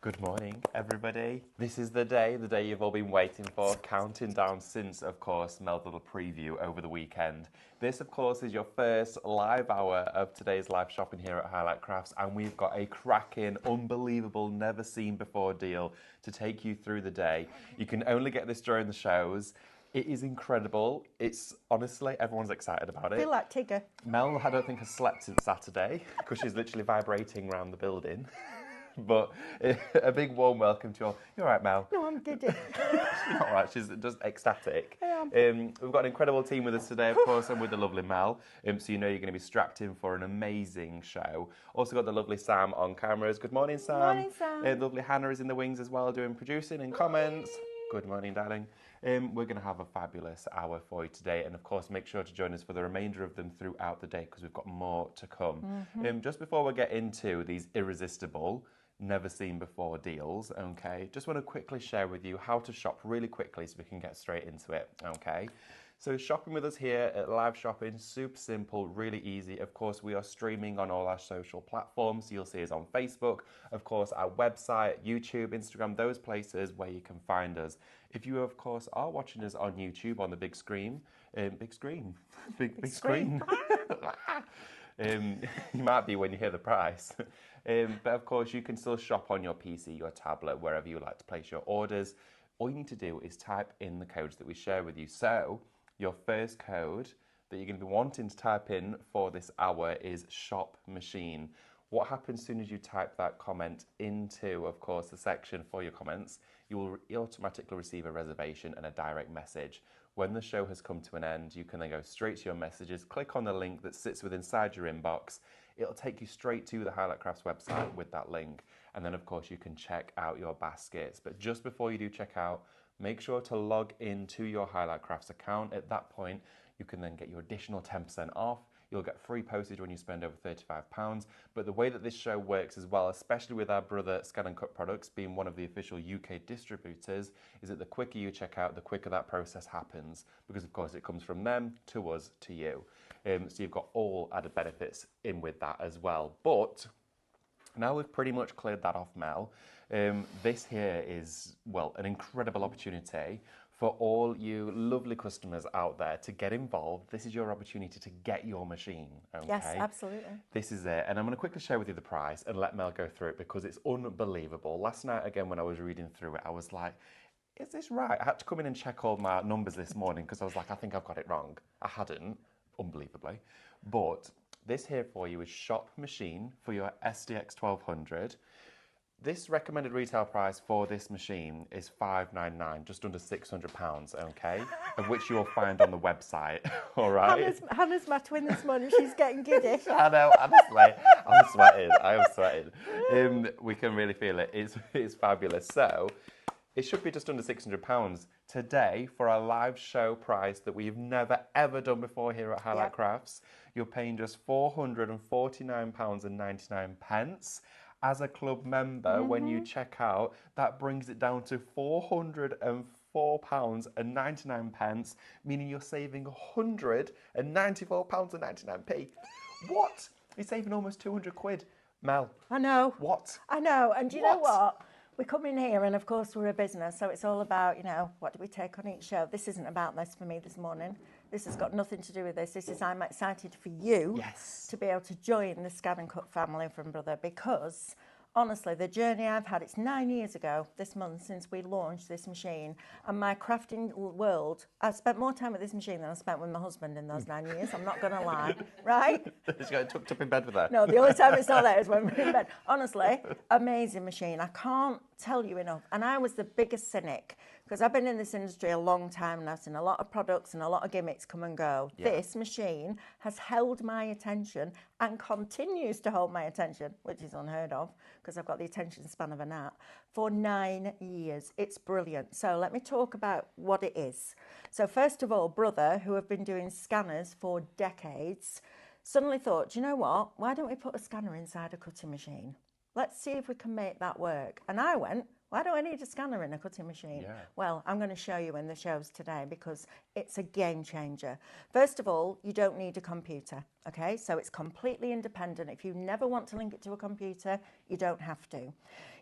Good morning, everybody. This is the day you've all been waiting for, counting down since, of course, Mel's little preview over the weekend. This, of course, is your first live hour of today's live shopping here at Highlight Crafts, and we've got a cracking, unbelievable, never-seen-before deal to take you through the day. You can only get this during the shows. It is incredible. It's, honestly, everyone's excited about it. I feel like Tigger. Mel, I don't think, has slept since Saturday, because she's literally vibrating around the building. But a big warm welcome to you all. You all right, Mel? No, I'm giddy. She's not all right. She's just ecstatic. I am. We've got an incredible team with us today, of course, and with the lovely Mel. So you know you're going to be strapped in for an amazing show. Also got the lovely Sam on cameras. Good morning, Sam. Good morning, Sam. The lovely Hannah is in the wings as well, doing producing and comments. Good morning, darling. We're going to have a fabulous hour for you today, and of course make sure to join us for the remainder of them throughout the day because we've got more to come. Just before we get into these irresistible, never seen before deals, okay, just want to quickly share with you how to shop really quickly so we can get straight into it, okay. So shopping with us here at Live Shopping, super simple, really easy. Of course, we are streaming on all our social platforms. You'll see us on Facebook, of course, our website, YouTube, Instagram, those places where you can find us. If you, of course, are watching us on YouTube on the big screen, big screen. You might be when you hear the price. But of course, you can still shop on your PC, your tablet, wherever you like to place your orders. All you need to do is type in the codes that we share with you. So your first code that you're going to be wanting to type in for this hour is shop machine. What happens as soon as you type that comment into, of course, the section for your comments, you will automatically receive a reservation and a direct message. When the show has come to an end, you can then go straight to your messages, click on the link that sits inside your inbox. It'll take you straight to the Highlight Crafts website with that link. And then, of course, you can check out your baskets. But just before you do check out, make sure to log into your Highlight Crafts account. At that point, you can then get your additional 10% off. You'll get free postage when you spend over £35. But the way that this show works as well, especially with our Brother ScanNCut products being one of the official UK distributors, is that the quicker you check out, the quicker that process happens. Because, of course, it comes from them to us to you. So you've got all added benefits in with that as well. But now we've pretty much cleared that off, Mel. This here is, well, an incredible opportunity for all you lovely customers out there to get involved. This is your opportunity to get your machine, okay? Yes, absolutely. This is it. And I'm going to quickly share with you the price and let Mel go through it because it's unbelievable. Last night, again, when I was reading through it, I was like, is this right? I had to come in and check all my numbers this morning because I was like, I think I've got it wrong. I hadn't, unbelievably. But this here for you is shop machine for your SDX 1200. This recommended retail price for this machine is $599, just under £600, okay? Of which you'll find on the website, all right? Hannah's my twin this morning. She's getting giddy. I know, honestly, I'm sweating. I am sweating. We can really feel it. It's fabulous. So it should be just under £600 today for a live show price that we've never ever done before here at Highlight Crafts. You're paying just £449.99. As a club member, when you check out, that brings it down to £404.99, meaning you're saving £194.99. What? You're saving almost 200 quid. Mel. I know. What? I know. And do you know what? We come in here and, of course, we're a business, so it's all about, you know, what do we take on each show? This isn't about this for me this morning. This has got nothing to do with this. This is I'm excited for you to be able to join the ScanNCut family from Brother because, honestly, the journey I've had, it's 9 years ago this month since we launched this machine, and my crafting world, I've spent more time with this machine than I spent with my husband in those 9 years. I'm not going to lie, right? She's got tucked up in bed with her. No, the only time it's not there is when we're in bed. Honestly, amazing machine. I can't tell you enough. And I was the biggest cynic because I've been in this industry a long time and I've seen a lot of products and a lot of gimmicks come and go. Yeah. This machine has held my attention and continues to hold my attention, which is unheard of because I've got the attention span of a gnat, for 9 years. It's brilliant. So let me talk about what it is. So first of all, Brother, who have been doing scanners for decades, suddenly thought, do you know what? Why don't we put a scanner inside a cutting machine? Let's see if we can make that work. And I went, Why do I need a scanner in a cutting machine? Yeah. Well, I'm going to show you in the shows today because it's a game changer. First of all, you don't need a computer, okay? So it's completely independent. If you never want to link it to a computer, you don't have to.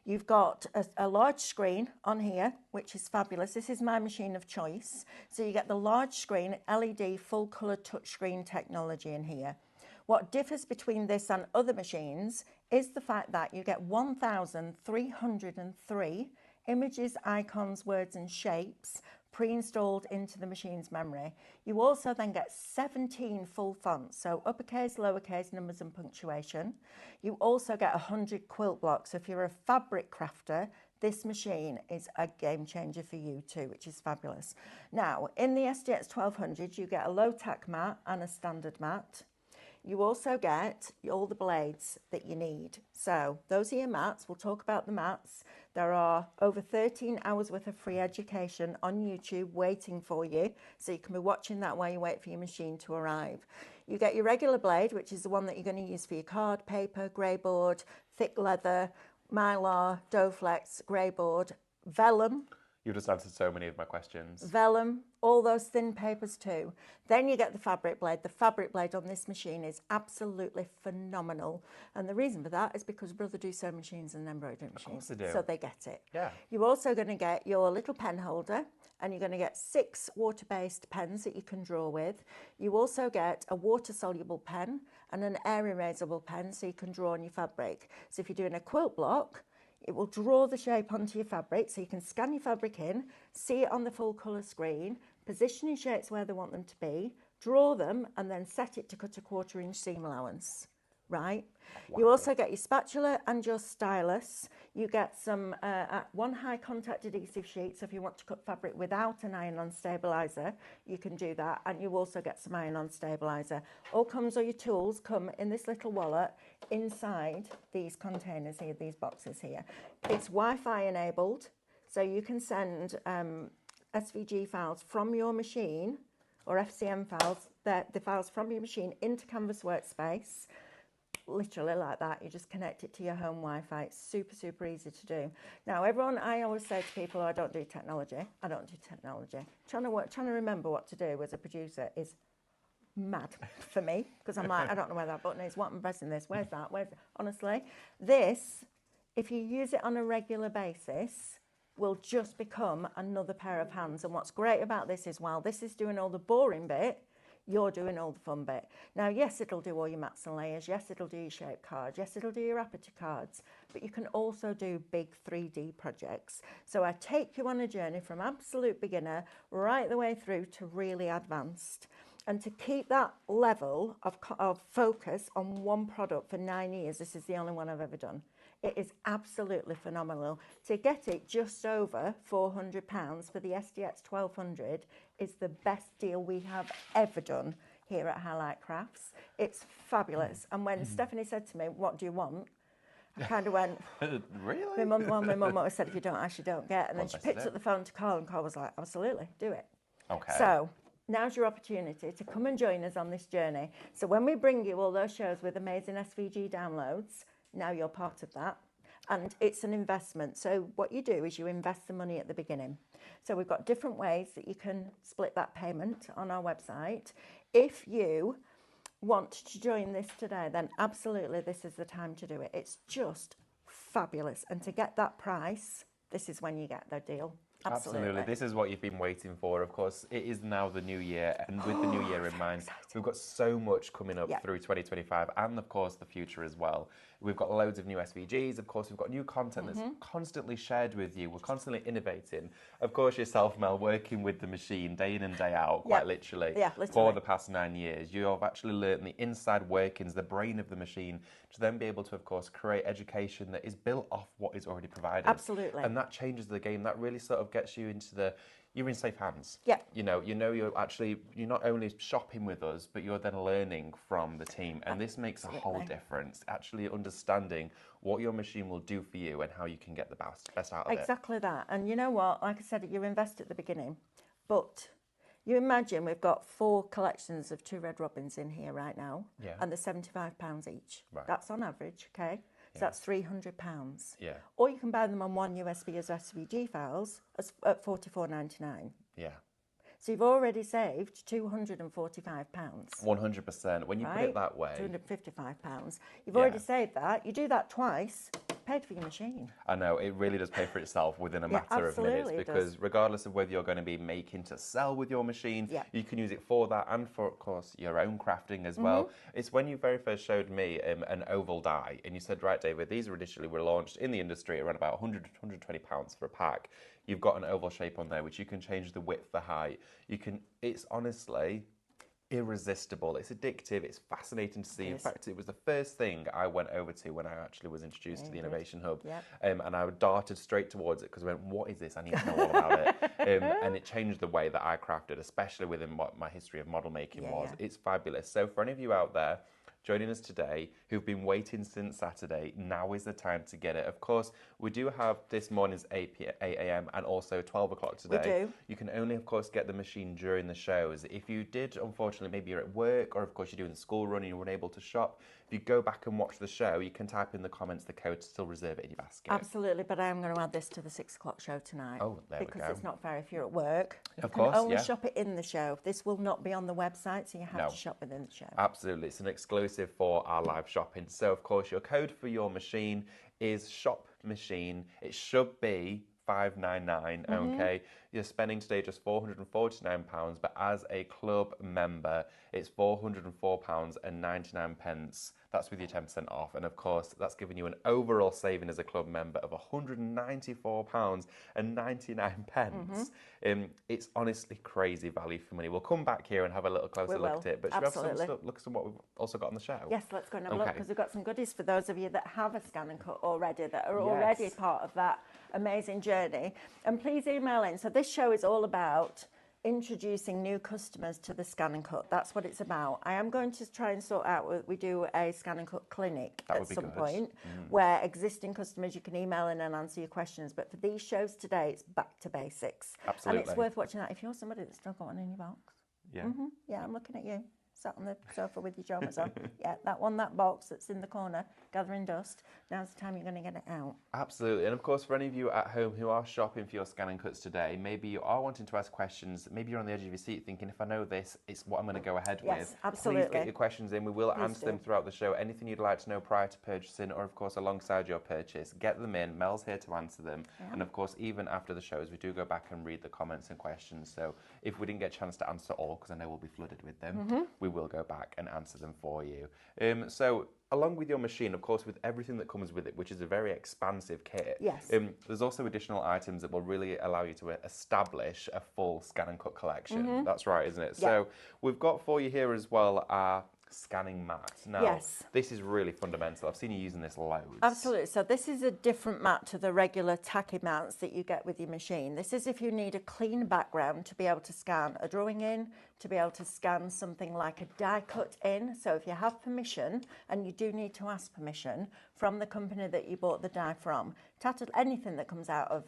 You've got a large screen on here, which is fabulous. This is my machine of choice. So you get the large screen, LED, full colour touchscreen technology in here. What differs between this and other machines is the fact that you get 1,303 images, icons, words and shapes pre-installed into the machine's memory. You also then get 17 full fonts, so uppercase, lowercase, numbers and punctuation. You also get 100 quilt blocks. So if you're a fabric crafter, this machine is a game changer for you too, which is fabulous. Now, in the SDX 1200, you get a low tack mat and a standard mat. You also get all the blades that you need. So those are your mats. We'll talk about the mats. There are over 13 hours worth of free education on YouTube waiting for you. So you can be watching that while you wait for your machine to arrive. You get your regular blade, which is the one that you're going to use for your card, paper, grey board, thick leather, mylar, Doflex, grey board, vellum. You've just answered so many of my questions. Vellum, all those thin papers too. Then you get the fabric blade. The fabric blade on this machine is absolutely phenomenal. And the reason for that is because Brother do sewing machines and embroidery machines. Of course they do. So they get it. Yeah. You're also going to get your little pen holder, and you're going to get 6 water-based pens that you can draw with. You also get a water-soluble pen and an air erasable pen so you can draw on your fabric. So if you're doing a quilt block, it will draw the shape onto your fabric so you can scan your fabric in, see it on the full colour screen, position your shapes where they want them to be, draw them and then set it to cut a 1/4 inch seam allowance, right? Wow. You also get your spatula and your stylus. You get some one high contact adhesive sheet, so if you want to cut fabric without an iron-on stabiliser, you can do that, and you also get some iron-on stabiliser. All your tools come in this little wallet inside these containers here, these boxes here. It's Wi-Fi enabled, so you can send SVG files from your machine, or FCM files, the files from your machine into Canvas Workspace. Literally like that. You just connect it to your home Wi-Fi. It's super, super easy to do. Now, I always say to people, I don't do technology. Trying to remember what to do as a producer is mad for me, because I'm like, I don't know where that button is. What am I pressing this? Where's that? Honestly, this, if you use it on a regular basis, will just become another pair of hands. And what's great about this is while this is doing all the boring bit, you're doing all the fun bit. Now, yes, it'll do all your mats and layers. Yes, it'll do your shape cards. Yes, it'll do your aperture cards. But you can also do big 3D projects. So I take you on a journey from absolute beginner right the way through to really advanced. And to keep that level of focus on one product for 9 years, this is the only one I've ever done. It is absolutely phenomenal. To get it just over £400 for the SDX 1200 is the best deal we have ever done here at Highlight Crafts. It's fabulous. And when Stephanie said to me, what do you want? I kind of went, really? My mum always said, if you don't ask, you don't get. And then she picked up the phone to Carl, and Carl was like, absolutely, do it. Okay. So now's your opportunity to come and join us on this journey. So when we bring you all those shows with amazing SVG downloads, now you're part of that. And it's an investment. So what you do is you invest the money at the beginning. So we've got different ways that you can split that payment on our website. If you want to join this today, then absolutely this is the time to do it. It's just fabulous. And to get that price, this is when you get the deal. Absolutely. This is what you've been waiting for. Of course, it is now the new year, and with the new year in mind, we've got so much coming up through 2025 and, of course, the future as well. We've got loads of new SVGs. Of course, we've got new content that's constantly shared with you. We're constantly innovating. Of course, yourself, Mel, working with the machine day in and day out, quite literally, for the past 9 years. You have actually learned the inside workings, the brain of the machine, to then be able to, of course, create education that is built off what is already provided. Absolutely. And that changes the game. That really sort of gets you into you're in safe hands. Yeah. You know you're not only shopping with us, but you're then learning from the team. And this makes a whole difference, actually understanding what your machine will do for you and how you can get the best out of it. Exactly that. And you know what? Like I said, you invest at the beginning. But you imagine we've got 4 collections of 2 Red Robins in here right now. Yeah. And they're £75 each. Right. That's on average, okay? So that's £300. Yeah. Or you can buy them on one USB as SVG files at £44.99. Yeah. So you've already saved £245. 100%. When you put it that way. £255. You've Yeah. already saved that. You do that twice, paid for your machine. I know, it really does pay for itself within a matter of minutes, absolutely it because does. regardless of whether you're going to be making to sell with your machine, Yeah. you can use it for that and for, of course, your own crafting as well. It's when you very first showed me an oval die and you said, right, David, these initially were launched in the industry around about £100-120 for a pack. You've got an oval shape on there, which you can change the width, the height. It's honestly irresistible. It's addictive. It's fascinating to see. In fact, it was the first thing I went over to when I actually was introduced to the Innovation Hub. Yep. And I darted straight towards it because I went, what is this? I need to know all about it. And it changed the way that I crafted, especially within what my history of model making was. It's fabulous. So for any of you out there joining us today who've been waiting since Saturday, now is the time to get it. Of course, we do have this morning's 8 a.m. and also 12 o'clock today. We do. You can only, of course, get the machine during the shows. If you did, unfortunately, maybe you're at work or, of course, you're doing the school run and you're unable to shop, if you go back and watch the show, you can type in the comments the code to still reserve it in your basket. Absolutely, but I am going to add this to the 6 o'clock show tonight. Oh, there we go. Because it's not fair if you're at work. Of You course, can only yeah. shop it in the show. This will not be on the website, so you have to shop within the show. Absolutely. It's an exclusive for our live shopping. So, of course, your code for your machine is shop machine. It should be $599, okay? You're spending today just £449, but as a club member, it's £404.99. That's with your 10% off. And of course, that's giving you an overall saving as a club member of £194.99. It's honestly crazy value for money. We'll come back here and have a little closer look at it. But should we have some look at what we've also got on the show? Yes, let's go and have a look, because we've got some goodies for those of you that have a ScanNCut already, that are already part of that amazing journey. And please email in. So this show is all about introducing new customers to the ScanNCut. That's what it's about. I am going to try and sort out, we do a ScanNCut clinic at some point where existing customers, you can email in and answer your questions. But for these shows today, it's back to basics. Absolutely. And it's worth watching that if you're somebody that's still got one in your box. Yeah. Yeah, I'm looking at you. Sat on the sofa with your pajamas on. Yeah, that box that's in the corner, gathering dust. Now's the time you're going to get it out. Absolutely. And of course, for any of you at home who are shopping for your ScanNCuts today, maybe you are wanting to ask questions, maybe you're on the edge of your seat thinking, if I know this, it's what I'm going to go ahead with. Yes, absolutely. Please get your questions in. We will answer them throughout the show. Anything you'd like to know prior to purchasing, or of course alongside your purchase, get them in. Mel's here to answer them. And of course, even after the shows, we do go back and read the comments and questions. So if we didn't get a chance to answer all, because I know we'll be flooded with them, we will go back and answer them for you. So along with your machine, of course, with everything that comes with it, which is a very expansive kit, there's also additional items that will really allow you to establish a full ScanNCut collection. That's right, isn't it? So we've got for you here as well our scanning mat. Now, this is really fundamental. I've seen you using this loads. Absolutely. So this is a different mat to the regular tacky mats that you get with your machine. This is if you need a clean background to be able to scan a drawing in, to be able to scan something like a die cut in. So if you have permission, and you do need to ask permission from the company that you bought the die from, anything that comes out of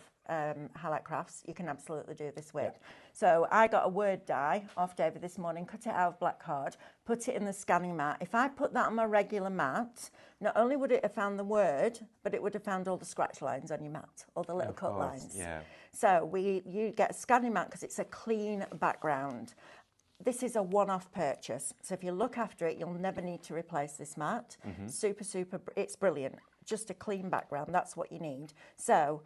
Highlight Crafts, you can absolutely do this with. So I got a Word die off David this morning, cut it out of black card, put it in the scanning mat. If I put that on my regular mat, not only would it have found the word, but it would have found all the scratch lines on your mat, all the little cut lines. So you get a scanning mat because it's a clean background. This is a one-off purchase. So if you look after it, you'll never need to replace this mat. Super, it's brilliant. Just a clean background, that's what you need. So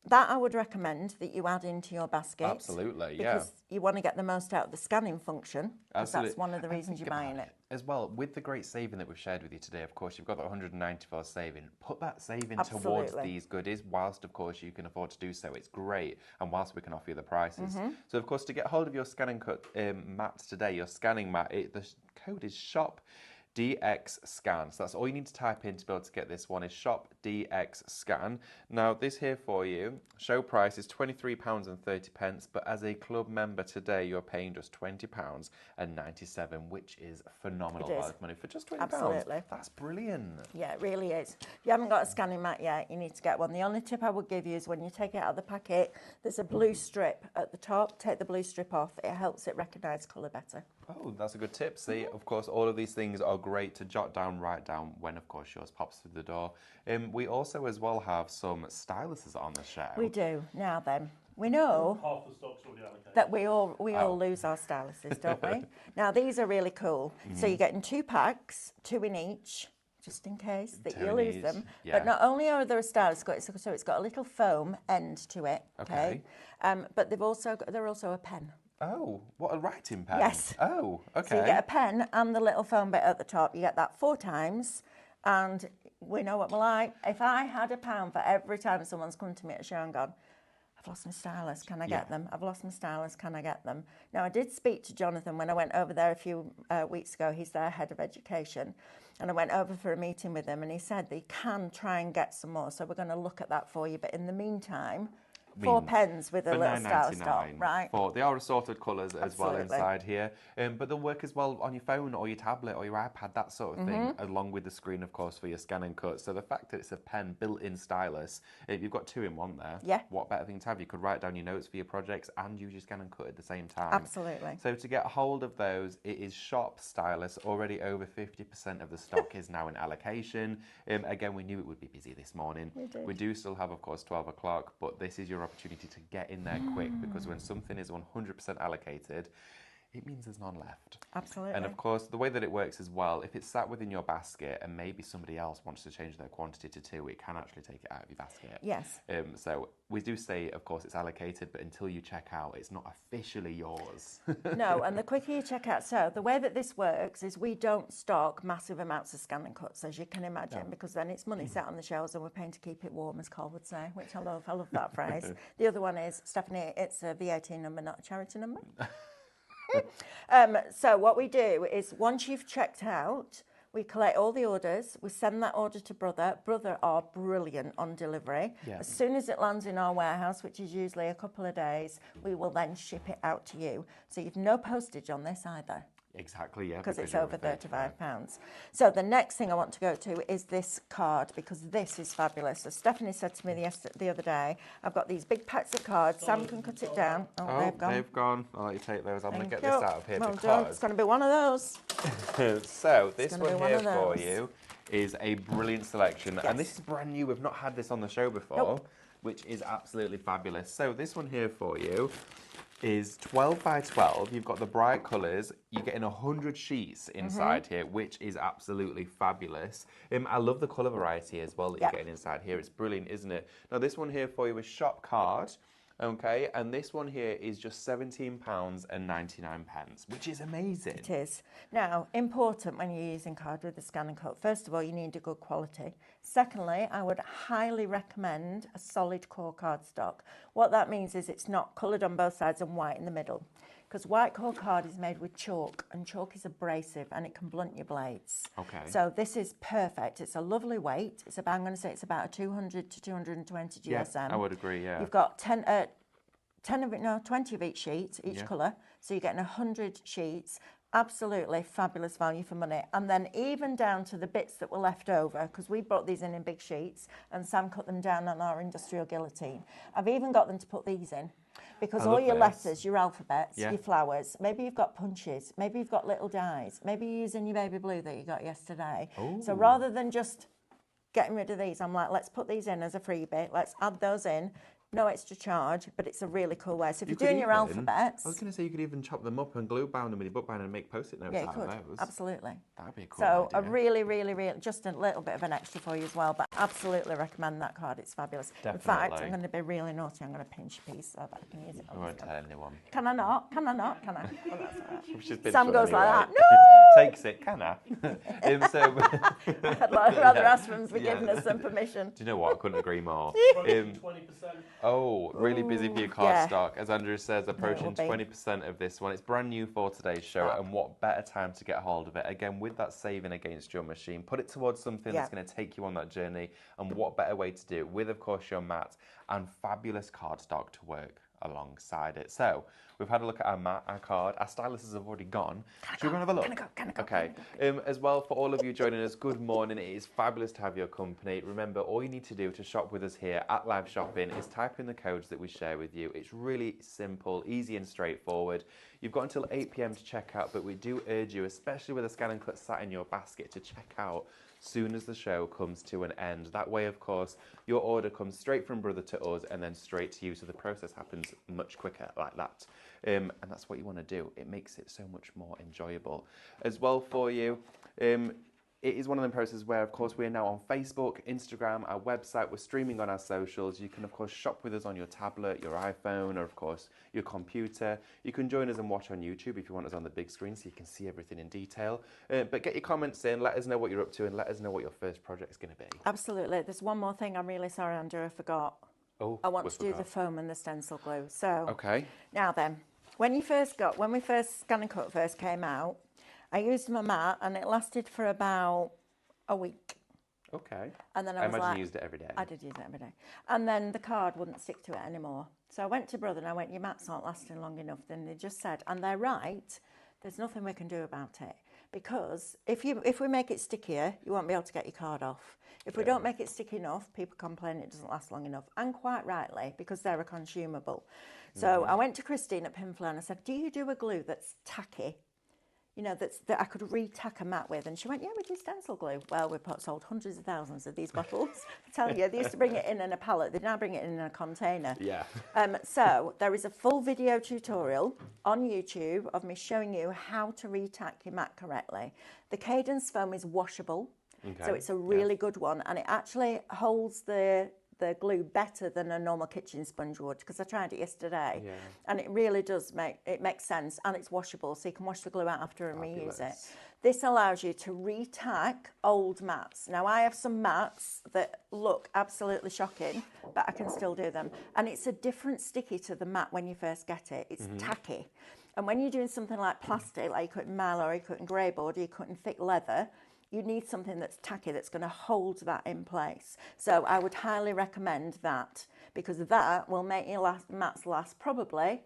that I would recommend that you add into your basket. Absolutely, because you want to get the most out of the scanning function. Because that's one of the reasons you're buying it. As well, with the great saving that we've shared with you today, of course, you've got that 194 saving. Put that saving towards these goodies, whilst, of course, you can afford to do so. It's great, and whilst we can offer you the prices. So, of course, to get hold of your ScanNCut mats today, your scanning mat, the code is SHOP DX Scan. So that's all you need to type in to be able to get this one, is Shop DX Scan. Now this here for you, show price is £23.30, but as a club member today, you're paying just £20.97, which is phenomenal value of money for just £20. Absolutely. That's brilliant. Yeah, it really is. If you haven't got a scanning mat yet, you need to get one. The only tip I would give you is when you take it out of the packet, there's a blue strip at the top. Take the blue strip off. It helps it recognise colour better. Oh, that's a good tip. See, of course, all of these things are great to jot down, write down when, of course, yours pops through the door. We also as well have some styluses on the show. We do. Now then, we know Half the stock's already allocated. that we all lose our styluses, don't we? Now, these are really cool. So you're getting 2 packs, 2 in each, just in case that 2 you in lose each, them. yeah. But not only are there a stylus, so it's got a little foam end to it, okay? But they're also a pen. Oh, what a writing pen. Yes. Oh, okay. So you get a pen and the little foam bit at the top. You get that 4 times. And we know what we're like. If I had £1 for every time someone's come to me at a show and gone, I've lost my stylus, can I get them? I've lost my stylus, can I get them? Now, I did speak to Jonathan when I went over there a few weeks ago. He's their head of education. And I went over for a meeting with him and he said they can try and get some more. So we're going to look at that for you. But in the meantime, 4 pens with a little stylus top, right? They are assorted colours as well Absolutely. inside here, but they'll work as well on your phone or your tablet or your iPad, that sort of thing, along with the screen, of course, for your scan and cut. So the fact that it's a pen built-in stylus, if you've got 2 in 1 there, Yeah. what better thing to have? You could write down your notes for your projects and use your scan and cut at the same time. Absolutely. So to get a hold of those, it is shop stylus. Already over 50% of the stock is now in allocation. Again, we knew it would be busy this morning. We did. We do still have, of course, 12 o'clock, but this is your opportunity to get in there quick, because when something is 100% allocated, it means there's none left. Absolutely. And of course, the way that it works as well, if it's sat within your basket and maybe somebody else wants to change their quantity to 2, it can actually take it out of your basket. Yes. So we do say, of course, it's allocated, but until you check out, it's not officially yours. No, and the quicker you check out. So the way that this works is we don't stock massive amounts of scan and cuts, as you can imagine, because then it's money sat on the shelves and we're paying to keep it warm, as Carl would say, which I love. I love that phrase. The other one is, Stephanie, it's a VAT number, not a charity number. So what we do is once you've checked out, we collect all the orders, we send that order to Brother. Brother are brilliant on delivery. Yeah. As soon as it lands in our warehouse, which is usually a couple of days, we will then ship it out to you. So you've no postage on this either. Exactly, yeah. Because it's you're over £35. So the next thing I want to go to is this card, because this is fabulous. So Stephanie said to me the other day, I've got these big packs of cards. Sam can cut it down. Oh, they've gone. They've gone. I'll let you take those. I'm going to get Thank this you. out of here Well done. because... It's going to be one of those. So this gonna be one one here of for those. you is a brilliant selection. Yes. And this is brand new. We've not had this on the show before, Nope. which is absolutely fabulous. So this one here for you is 12 by 12. You've got the bright colours. You're getting 100 sheets inside here, which is absolutely fabulous. I love the colour variety as well that you're getting inside here. It's brilliant, isn't it? Now this one here for you is shop card. Okay, and this one here is just £17.99, which is amazing. It is. Now, important when you're using card with the scan and cut. First of all, you need a good quality. Secondly, I would highly recommend a solid core cardstock. What that means is it's not coloured on both sides and white in the middle. Because white core card is made with chalk, and chalk is abrasive and it can blunt your blades. Okay. So this is perfect. It's a lovely weight. It's about, I'm going to say it's about a 200 to 220 GSM. Yeah, I would agree, yeah. You've got 20 of each sheet, each colour. So you're getting 100 sheets. Absolutely fabulous value for money. And then even down to the bits that were left over, because we brought these in big sheets and Sam cut them down on our industrial guillotine. I've even got them to put these in. Because all your letters, your alphabets, your flowers, maybe you've got punches, maybe you've got little dies, maybe you're using your baby blue that you got yesterday. Ooh. So rather than just getting rid of these, I'm like, let's put these in as a freebie, let's add those in. No extra charge, but it's a really cool way. So if you're doing your alphabets... I was going to say you could even chop them up and glue bound them with your book binder and make post-it notes out of those. Absolutely. That would be a cool So idea. a really, just a little bit of an extra for you as well, but absolutely recommend that card. It's fabulous. In fact, Definitely. I'm going to be really naughty. I'm going to pinch a piece so that I can use it I on won't this tell one. anyone. Can I not? Can I not? Can I? Oh, that's all right. She's been Sam to goes anyway. like that. No! Takes it, can I? I'd rather ask them for giving us some permission. Do you know what? I couldn't agree more. 20%. Oh, really busy for your card yeah. stock. As Andrew says, approaching will be. 20% of this one. It's brand new for today's show, and what better time to get a hold of it? Again, with that saving against your machine, put it towards something that's going to take you on that journey, and what better way to do it with, of course, your mat and fabulous cardstock to work alongside it. So we've had a look at our mat, our card. Our stylists have already gone. Should we go and have a look? Can I go? Okay. As well, for all of you joining us, good morning. It is fabulous to have your company. Remember, all you need to do to shop with us here at Live Shopping is type in the codes that we share with you. It's really simple, easy and straightforward. You've got until 8 p.m. to check out, but we do urge you, especially with a ScanNCut sat in your basket, to check out soon as the show comes to an end. That way, of course, your order comes straight from Brother to us and then straight to you, so the process happens much quicker like that. And that's what you want to do. It makes it so much more enjoyable. As well for you, it is one of them processes where, of course, we're now on Facebook, Instagram, our website, we're streaming on our socials. You can, of course, shop with us on your tablet, your iPhone, or, of course, your computer. You can join us and watch on YouTube if you want us on the big screen so you can see everything in detail. But get your comments in, let us know what you're up to, and let us know what your first project's going to be. Absolutely. There's one more thing I'm really sorry, Andrew, I forgot. Oh, I want to do the foam and the stencil glue. So, okay. Now then, when we first ScanNCut first came out, I used my mat and it lasted for about a week. Okay. And then I imagine you used it every day. I did use it every day. And then the card wouldn't stick to it anymore. So I went to Brother and I went, your mats aren't lasting long enough. Then they just said, and they're right, there's nothing we can do about it. Because if we make it stickier, you won't be able to get your card off. If we don't make it sticky enough, people complain it doesn't last long enough. And quite rightly, because they're a consumable. So I went to Christine at Pinflow and I said, do you do a glue that's tacky? You know, that I could re-tack a mat with. And she went, yeah, we do stencil glue. Well, we've sold hundreds of thousands of these bottles. I tell you, they used to bring it in a pallet. They now bring it in a container. Yeah. So there is a full video tutorial on YouTube of me showing you how to re-tack your mat correctly. The Cadence foam is washable. Okay. So it's a really good one. And it actually holds the glue better than a normal kitchen sponge would, because I tried it yesterday and it really does make sense, and it's washable, so you can wash the glue out after and reuse it. This allows you to re-tack old mats. Now I have some mats that look absolutely shocking, but I can still do them, and it's a different sticky to the mat when you first get it. It's tacky, and when you're doing something like plastic, like you're cutting mylar or you're cutting grey board or you're cutting thick leather, you need something that's tacky, that's going to hold that in place. So I would highly recommend that, because that will make your mats last probably,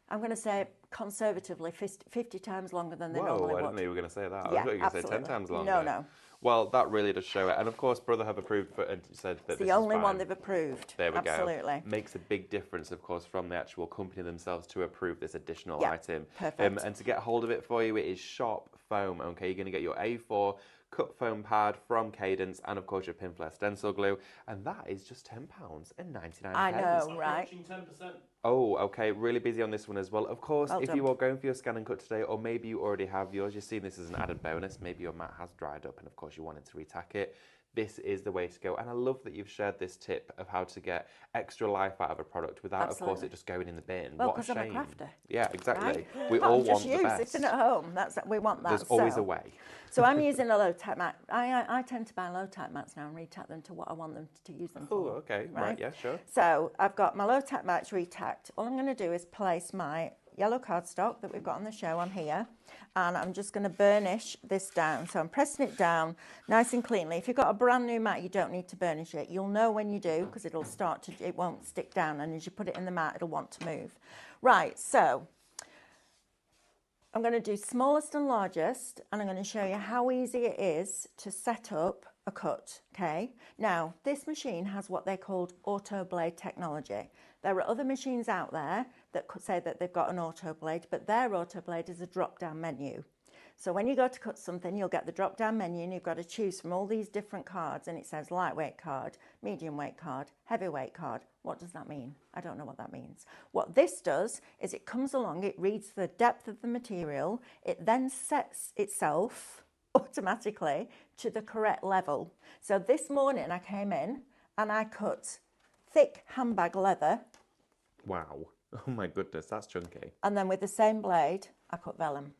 I'm going to say conservatively, 50 times longer than they normally would. I didn't know you were going to say that. Yeah, I thought you were going to say 10 times longer. No. Well, that really does show it. And of course, Brother have approved and said that it's the only one they've approved. There we go. Absolutely. Makes a big difference, of course, from the actual company themselves to approve this additional item. Perfect. And to get hold of it for you, it is Shop Foam. Okay, you're going to get your A4 cut foam pad from Cadence, and of course your Pinflow stencil glue, and that is just £10.99. I know, right? 10%. Oh, okay, really busy on this one as well. Of course, Well if done. you are going for your ScanNCut today, or maybe you already have yours, you're seeing this as an added bonus, maybe your mat has dried up and of course you wanted to retack it, this is the way to go. And I love that you've shared this tip of how to get extra life out of a product without, of course, it just going in the bin. Well, what a because I'm a shame. crafter. Yeah, exactly. Right? We all want the best. Just sitting at home. We want that. There's always a way. So I'm using a low-type mat. I tend to buy low-type mats now and retack them to what I want them to use them for. Oh, okay. Right, yeah, sure. So I've got my low-type mats retacked. All I'm going to do is place my yellow cardstock that we've got on the show on here, and I'm just going to burnish this down. So I'm pressing it down nice and cleanly. If you've got a brand new mat, you don't need to burnish it. You'll know when you do, because it won't stick down, and as you put it in the mat, it'll want to move. Right, so I'm going to do smallest and largest, and I'm going to show you how easy it is to set up a cut, okay? Now, this machine has what they called auto blade technology. There are other machines out there that could say that they've got an auto blade, but their auto blade is a drop-down menu. So when you go to cut something, you'll get the drop-down menu, and you've got to choose from all these different cards, and it says lightweight card, medium weight card, heavyweight card. What does that mean? I don't know what that means. What this does is it comes along, it reads the depth of the material, it then sets itself automatically to the correct level. So this morning I came in and I cut thick handbag leather. Wow. Oh my goodness, that's chunky. And then with the same blade, I cut vellum.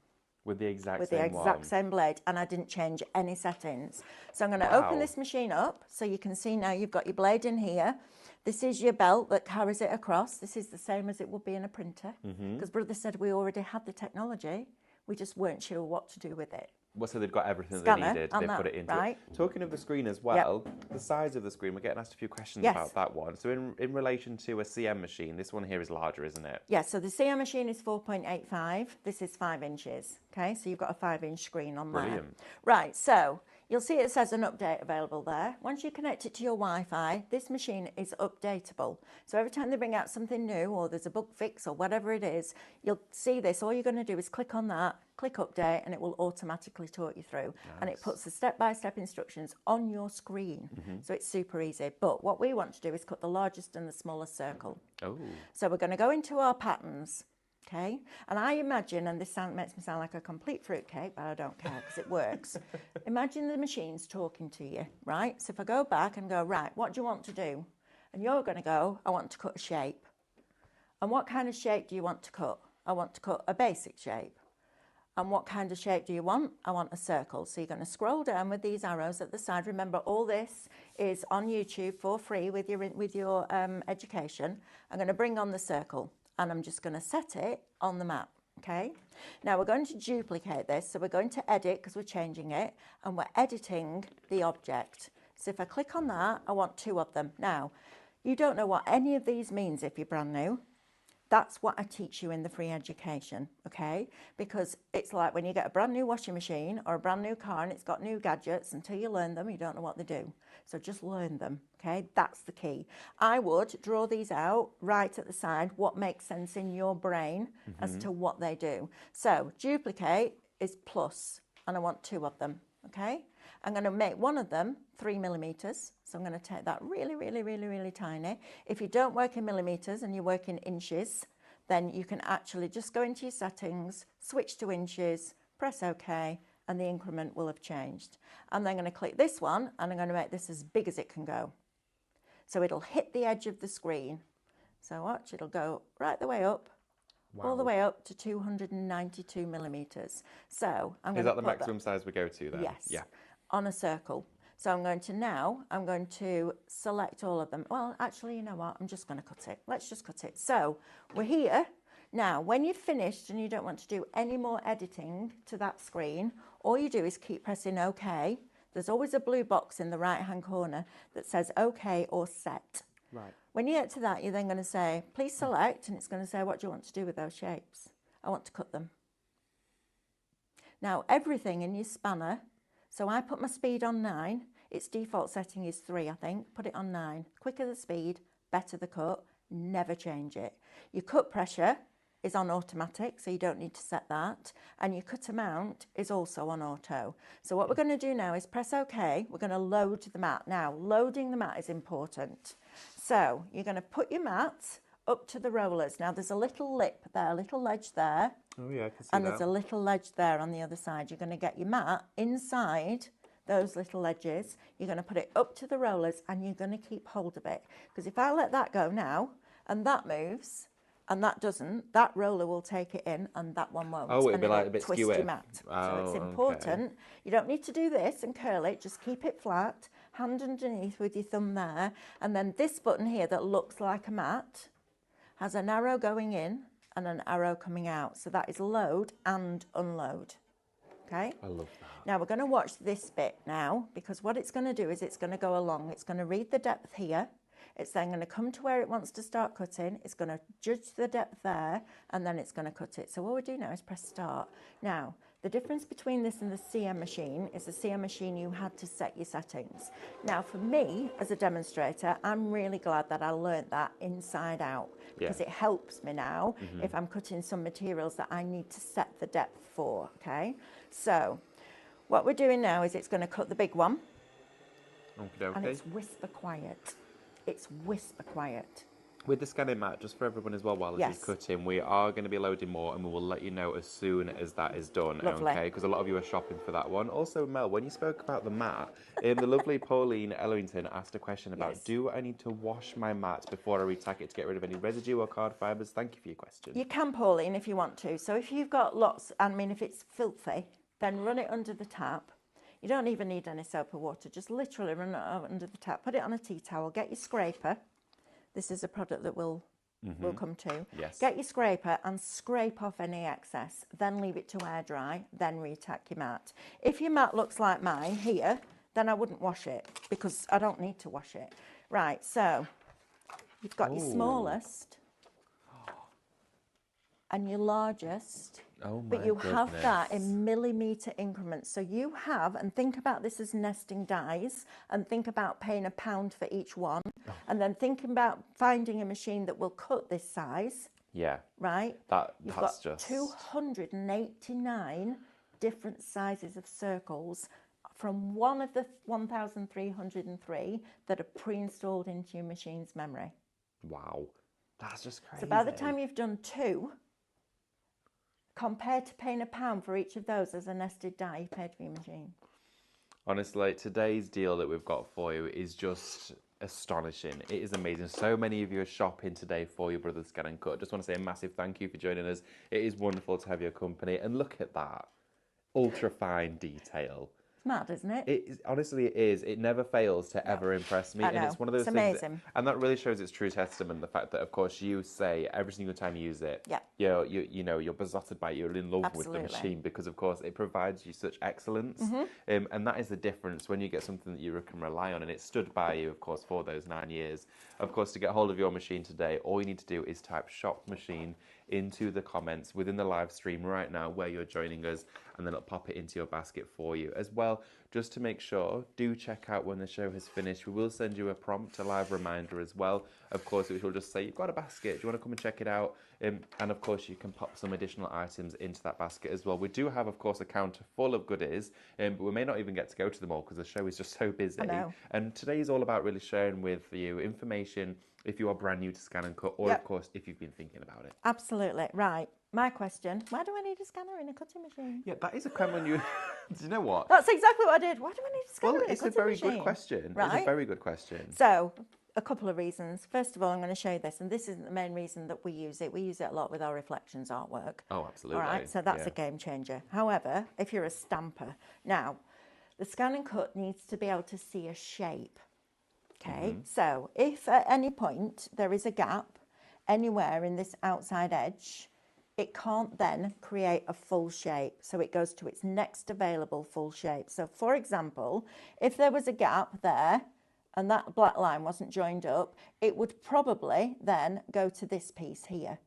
With the exact With same the exact one. same blade, and I didn't change any settings. So I'm going to open this machine up so you can see now you've got your blade in here. This is your belt that carries it across. This is the same as it would be in a printer, because Brother said we already had the technology. We just weren't sure what to do with it. Well, so they've got everything that they scanner needed. on They've that, put it into right? it. Talking of the screen as well, the size of the screen, we're getting asked a few questions Yes. about that one. So in relation to a CM machine, this one here is larger, isn't it? Yeah, so the CM machine is 4.85. This is 5 inches. Okay, so you've got a 5-inch screen on there. Brilliant. Right, so you'll see it says an update available there. Once you connect it to your Wi-Fi, this machine is updatable. So every time they bring out something new or there's a bug fix or whatever it is, you'll see this. All you're going to do is click on that, click update, and it will automatically talk you through. Nice. And it puts the step-by-step instructions on your screen. So it's super easy. But what we want to do is cut the largest and the smallest circle. Oh. So we're going to go into our patterns, okay? And I imagine, and this makes me sound like a complete fruitcake, but I don't care because it works. Imagine the machine's talking to you, right? So if I go back and go, right, what do you want to do? And you're going to go, I want to cut a shape. And what kind of shape do you want to cut? I want to cut a basic shape. And what kind of shape do you want? I want a circle. So you're going to scroll down with these arrows at the side. Remember, all this is on YouTube for free with your education. I'm going to bring on the circle and I'm just going to set it on the map, okay? Now we're going to duplicate this. So we're going to edit because we're changing it and we're editing the object. So if I click on that, I want 2 of them. Now, you don't know what any of these means if you're brand new. That's what I teach you in the free education, okay? Because it's like when you get a brand new washing machine or a brand new car and it's got new gadgets, until you learn them, you don't know what they do. So just learn them, okay? That's the key. I would draw these out right at the side, what makes sense in your brain as to what they do. So duplicate is plus, and I want 2 of them, okay? I'm going to make one of them 3 millimeters. So I'm going to take that really, really, really, really tiny. If you don't work in millimeters and you work in inches, then you can actually just go into your settings, switch to inches, press OK, and the increment will have changed. I'm then going to click this one, and I'm going to make this as big as it can go. So it'll hit the edge of the screen. So watch, it'll go right the way up, all the way up to 292 millimeters. So I'm going to Is that the maximum size we go to then? Yes. Yeah. On a circle. So I'm going to select all of them. Well, actually, you know what? I'm just going to cut it. Let's just cut it. So we're here. Now, when you've finished and you don't want to do any more editing to that screen, all you do is keep pressing OK. There's always a blue box in the right-hand corner that says OK or set. Right. When you get to that, you're then going to say, please select, and it's going to say, what do you want to do with those shapes? I want to cut them. Now, everything in your spanner, so I put my speed on 9. Its default setting is 3, I think. Put it on 9. Quicker the speed, better the cut. Never change it. Your cut pressure is on automatic, so you don't need to set that. And your cut amount is also on auto. So what we're going to do now is press OK. We're going to load the mat. Now, loading the mat is important. So you're going to put your mat up to the rollers. Now, there's a little lip there, a little ledge there. Oh, yeah, I can see And that. there's a little ledge there on the other side. You're going to get your mat inside those little ledges. You're going to put it up to the rollers and you're going to keep hold of it. Because if I let that go now and that moves and that doesn't, that roller will take it in and that one won't. Oh, it'll and be like a bit twist skewy. your mat. Oh, so it's okay. important. You don't need to do this and curl it. Just keep it flat, hand underneath with your thumb there. And then this button here that looks like a mat has an arrow going in and an arrow coming out. So that is load and unload. Okay? I love that. Now we're going to watch this bit now, because what it's going to do is it's going to go along. It's going to read the depth here. It's then going to come to where it wants to start cutting. It's going to judge the depth there, and then it's going to cut it. So what we do now is press start. Now, the difference between this and the CM machine is the CM machine you had to set your settings. Now, for me, as a demonstrator, I'm really glad that I learnt that inside out, because it helps me now if I'm cutting some materials that I need to set the depth for, okay? So what we're doing now is it's going to cut the big one, and it's whisper quiet. It's whisper quiet. With the scanning mat, just for everyone as well, while Yes. he's cutting, we are going to be loading more and we will let you know as soon as that is done, Lovely. okay? Because a lot of you are shopping for that one. Also, Mel, when you spoke about the mat, the lovely Pauline Ellington asked a question about, Yes. do I need to wash my mat before I retack it to get rid of any residue or card fibres? Thank you for your question. You can, Pauline, if you want to. So if you've got lots, I mean, if it's filthy, then run it under the tap. You don't even need any soap or water. Just literally run it under the tap. Put it on a tea towel. Get your scraper. This is a product that will we'll come to. Yes. Get your scraper and scrape off any excess, then leave it to air dry, then retack your mat. If your mat looks like mine here, then I wouldn't wash it because I don't need to wash it. Right, so you've got your smallest and your largest, but you have that in millimetre increments. So you have, and think about this as nesting dies, and think about paying £1 for each one, and then thinking about finding a machine that will cut this size. Yeah. Right? You've got just 289 different sizes of circles from one of the 1,303 that are pre-installed into your machine's memory. Wow. That's just crazy. So by the time you've done 2, compared to paying £1 for each of those as a nested die you paid for your machine. Honestly, today's deal that we've got for you is just astonishing. It is amazing. So many of you are shopping today for your Brother ScanNCut. Just want to say a massive thank you for joining us. It is wonderful to have your company. And look at that. Ultra fine detail. It's mad, isn't it? Honestly, it is. It never fails to ever impress me. I know. And it's one of those It's things. amazing. And that really shows its true testament. The fact that, of course, you say every single time you use it, you're besotted by it. You're in love with the machine because, of course, it provides you such excellence. And that is the difference when you get something that you can rely on. And it stood by you, of course, for those 9 years. Of course, to get hold of your machine today, all you need to do is type shop machine into the comments within the live stream right now where you're joining us, and then it'll pop it into your basket for you as well. Just to make sure, do check out when the show has finished. We will send you a prompt, a live reminder as well, of course, which will just say you've got a basket, do you want to come and check it out? And of course you can pop some additional items into that basket as well. We do have, of course, a counter full of goodies, but we may not even get to go to them all because the show is just so busy. I know. And today is all about really sharing with you information if you are brand new to ScanNCut, or of course if you've been thinking about it. Absolutely. Right. My question, why do I need a scanner in a cutting machine? Yeah, that is a question you... Do you know what? That's exactly what I did. Why do I need a scanner in a cutting machine? It's a very good question. Right? It's a very good question. So, a couple of reasons. First of all, I'm going to show you this, and this isn't the main reason that we use it. We use it a lot with our reflections artwork. Oh, absolutely. All right, so that's a game changer. However, if you're a stamper, now, the ScanNCut needs to be able to see a shape. Okay, so if at any point there is a gap anywhere in this outside edge, it can't then create a full shape. So it goes to its next available full shape. So for example, if there was a gap there and that black line wasn't joined up, it would probably then go to this piece here.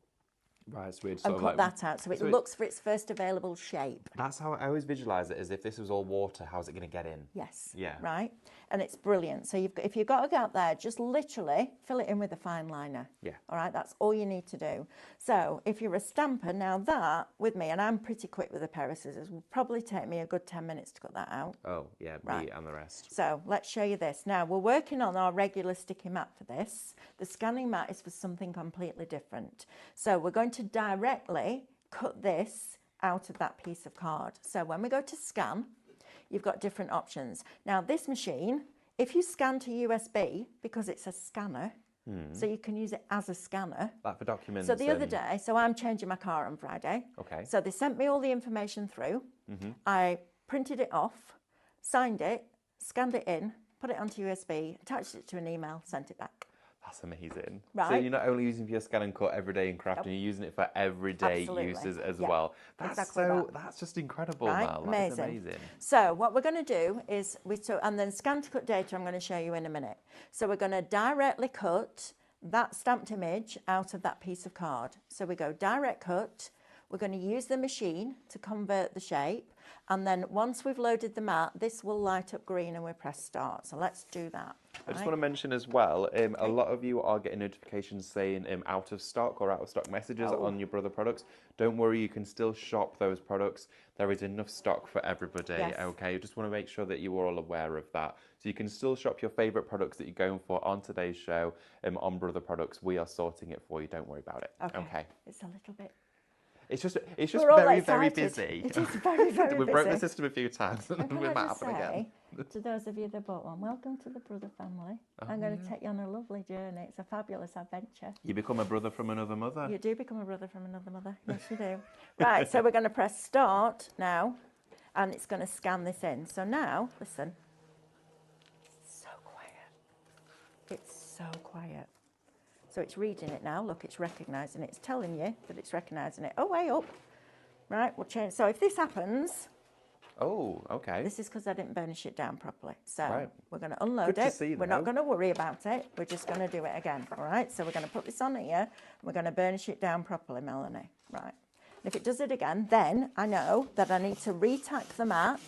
Right, so we'd and cut that out, so it looks for its first available shape. That's how I always visualise it, as if this was all water, how's it going to get in? Yes. Yeah. Right? And it's brilliant. So if you've got a gap there, just literally fill it in with a fine liner. Yeah. All right, that's all you need to do. So if you're a stamper, now that, with me, and I'm pretty quick with a pair of scissors, will probably take me a good 10 minutes to cut that out. Oh, yeah, right. Me and the rest. So let's show you this. Now, we're working on our regular sticky mat for this. The scanning mat is for something completely different. So we're going to directly cut this out of that piece of card. So when we go to scan, you've got different options. Now this machine, if you scan to USB, because it's a scanner, so you can use it as a scanner. Like for documents. So the other day, so I'm changing my car on Friday. Okay. So they sent me all the information through. I printed it off, signed it, scanned it in, put it onto USB, attached it to an email, sent it back. That's amazing. Right. So you're not only using for your ScanNCut every day in crafting, you're using it for everyday uses as well. That's exactly that's just incredible, right? Mal. Amazing. That's amazing. So what we're going to do is, and then ScanNCut data I'm going to show you in a minute. So we're going to directly cut that stamped image out of that piece of card. So we go direct cut, we're going to use the machine to convert the shape, and then once we've loaded the mat, this will light up green and we press start. So let's do that. I just want to mention as well, a lot of you are getting notifications saying out of stock or out of stock messages on your Brother products. Don't worry, you can still shop those products. There is enough stock for everybody, okay? You just want to make sure that you are all aware of that. So you can still shop your favourite products that you're going for on today's show on Brother products. We are sorting it for you. Don't worry about it. Okay. It's a little bit... It's just very busy. It is very, very busy. We broke the system a few times and can we I might just happen again. To those of you that bought one, welcome to the Brother family. I'm going to take you on a lovely journey. It's a fabulous adventure. You become a brother from another mother. You do become a brother from another mother. Yes, you do. Right, so we're going to press start now, and it's going to scan this in. So now, listen. It's so quiet. It's so quiet. So it's reading it now. Look, it's recognising it. It's telling you that it's recognising it. Oh, way up. Right, we'll change. So if this happens... Oh, okay. This is because I didn't burnish it down properly. So Right. we're going to unload Good to it. see, We're though. not going to worry about it. We're just going to do it again. All right. So we're going to put this on here. And we're going to burnish it down properly, Melanie. Right. And if it does it again, then I know that I need to retack the mat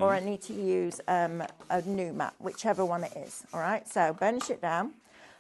or I need to use a new mat, whichever one it is. All right. So burnish it down.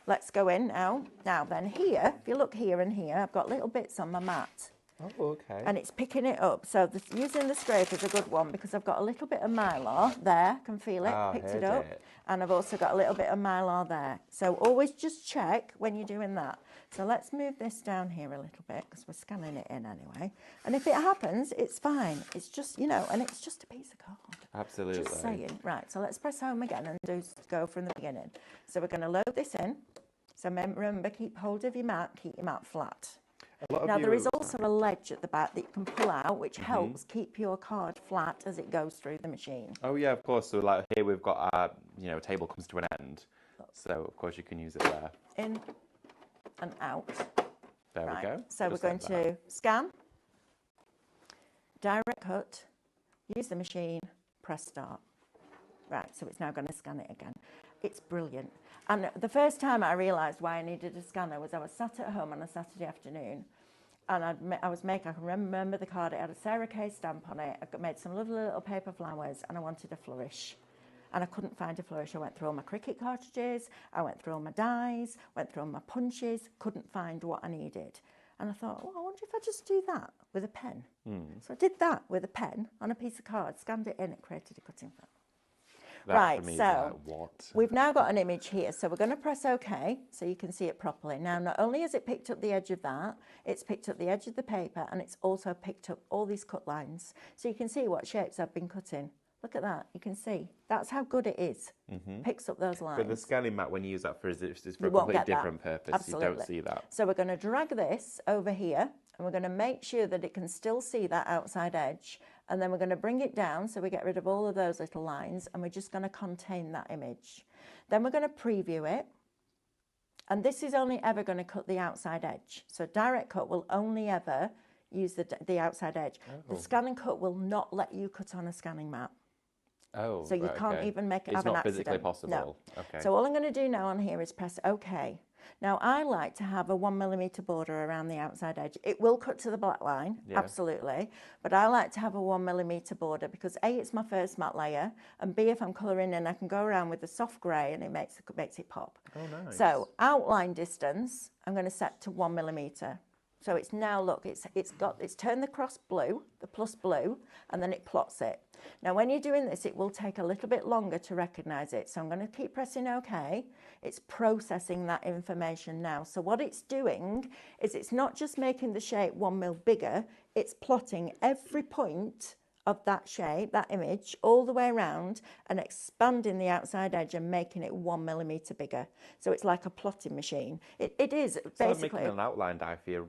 Let's go in now. Now then here, if you look here and here, I've got little bits on my mat. Oh, okay. And it's picking it up. So using the scraper is a good one because I've got a little bit of mylar there, can feel it, picked it up. And I've also got a little bit of mylar there. So always just check when you're doing that. So let's move this down here a little bit because we're scanning it in anyway. And if it happens, it's fine. It's just, you know, and it's just a piece of card. Absolutely. Just saying. Right, so let's press home again and go from the beginning. So we're going to load this in. So remember, keep hold of your mat, keep your mat flat. Now, there is also a ledge at the back that you can pull out, which helps keep your card flat as it goes through the machine. Oh, yeah, of course. So, like, here we've got our, table comes to an end. So, of course, you can use it there. In and out. There we go. So, we're going to scan, direct cut, use the machine, press start. Right, so it's now going to scan it again. It's brilliant. And the first time I realised why I needed a scanner was I was sat at home on a Saturday afternoon and I can remember the card, it had a Sarah Kay stamp on it, I made some lovely little paper flowers and I wanted a flourish. And I couldn't find a flourish. I went through all my cricket cartridges, I went through all my dies, went through all my punches, couldn't find what I needed. And I thought, I wonder if I just do that with a pen. So I did that with a pen on a piece of card, scanned it in, it created a cutting file. Right, so we've now got an image here. So we're going to press OK so you can see it properly. Now, not only has it picked up the edge of that, it's picked up the edge of the paper and it's also picked up all these cut lines. So you can see what shapes I've been cutting. Look at that. You can see. That's how good it is. Picks up those lines. But the scanning mat, when you use that for, it's for a completely different purpose. Absolutely. You don't see that. So we're going to drag this over here and we're going to make sure that it can still see that outside edge. And then we're going to bring it down so we get rid of all of those little lines and we're just going to contain that image. Then we're going to preview it. And this is only ever going to cut the outside edge. So direct cut will only ever use the outside edge. The ScanNCut will not let you cut on a scanning mat. Oh, so you can't even make it have an accident. It's not physically possible. No. Okay. So all I'm going to do now on here is press OK. Now I like to have a 1mm border around the outside edge. It will cut to the black line, absolutely, but I like to have a 1mm border because A, it's my first matte layer, and B, if I'm colouring in, I can go around with the soft grey and it makes it pop. Oh, nice. So outline distance, I'm going to set to 1mm. So it's now, look, it's turned the cross blue, the plus blue, and then it plots it. Now, when you're doing this, it will take a little bit longer to recognise it. So I'm going to keep pressing OK. It's processing that information now. So what it's doing is it's not just making the shape 1mm bigger, it's plotting every point of that shape, that image, all the way around and expanding the outside edge and making it 1mm bigger. So it's like a plotting machine. It is basically... making an outline die for your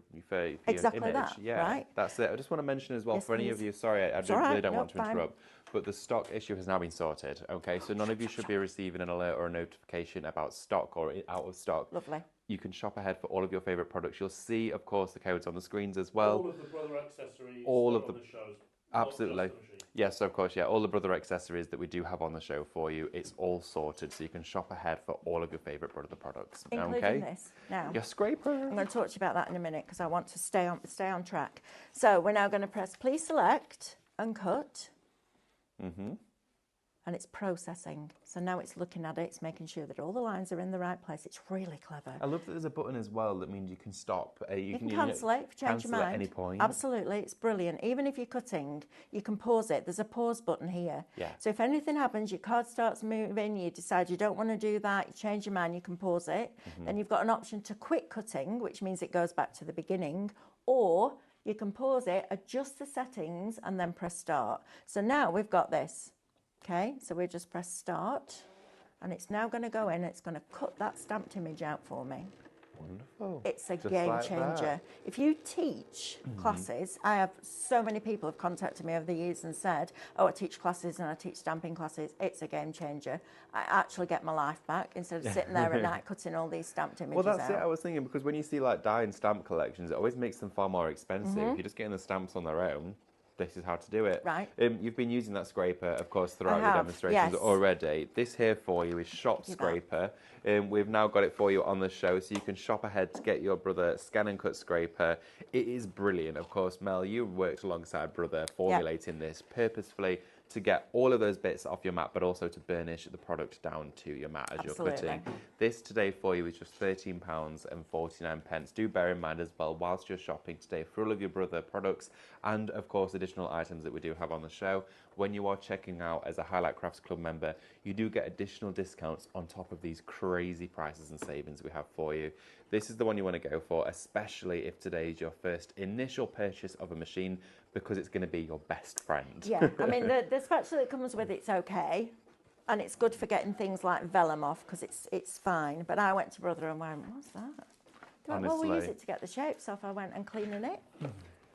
exactly image. That, yeah, right? That's it. I just want to mention as well, yes, for any please. of you, sorry, I really don't want to interrupt, but the stock issue has now been sorted, okay? So none of you should be receiving an alert or a notification about stock or out of stock. Lovely. You can shop ahead for all of your favourite products. You'll see, of course, the codes on the screens as well. All of the Brother accessories all of on the shows. Absolutely. Yes, of course, yeah. All the Brother accessories that we do have on the show for you, it's all sorted, so you can shop ahead for all of your favourite Brother products. Including this. Now, your scraper. I'm going to talk to you about that in a minute because I want to stay on track. So we're now going to press please select and cut. And it's processing. So now it's looking at it, it's making sure that all the lines are in the right place. It's really clever. I love that there's a button as well that means you can stop. You can cancel it if you change your mind. At any point. Absolutely, it's brilliant. Even if you're cutting, you can pause it. There's a pause button here. Yeah. So if anything happens, your card starts moving, you decide you don't want to do that, you change your mind, you can pause it. Then you've got an option to quit cutting, which means it goes back to the beginning, or you can pause it, adjust the settings, and then press start. So now we've got this. Okay, so we just press start and it's now going to go in, it's going to cut that stamped image out for me. Wonderful. It's a just game like changer. that. If you teach classes, I have so many people have contacted me over the years and said, oh, I teach classes and I teach stamping classes. It's a game changer. I actually get my life back instead of sitting there at night cutting all these stamped images Well, that's out. it. I was thinking because when you see like die and stamp collections, it always makes them far more expensive. If you're just getting the stamps on their own, this is how to do it. Right. You've been using that scraper, of course, throughout your have, demonstrations yes. already. This here for you is Shop you that. Scraper. We've now got it for you on the show, so you can shop ahead to get your Brother ScanNCut scraper. It is brilliant. Of course, Mel, you worked alongside Brother formulating this purposefully to get all of those bits off your mat, but also to burnish the product down to your mat as you're cutting. This today for you is just £13.49. Do bear in mind as well, whilst you're shopping today for all of your Brother products and of course additional items that we do have on the show, when you are checking out as a Highlight Crafts Club member, you do get additional discounts on top of these crazy prices and savings we have for you. This is the one you want to go for, especially if today is your first initial purchase of a machine, because it's going to be your best friend. Yeah, I mean, the spatula that comes with it's okay, and it's good for getting things like vellum off because it's fine. But I went to Brother and went, what's that? They went, well, we use it to get the shapes off. I went and cleaning it.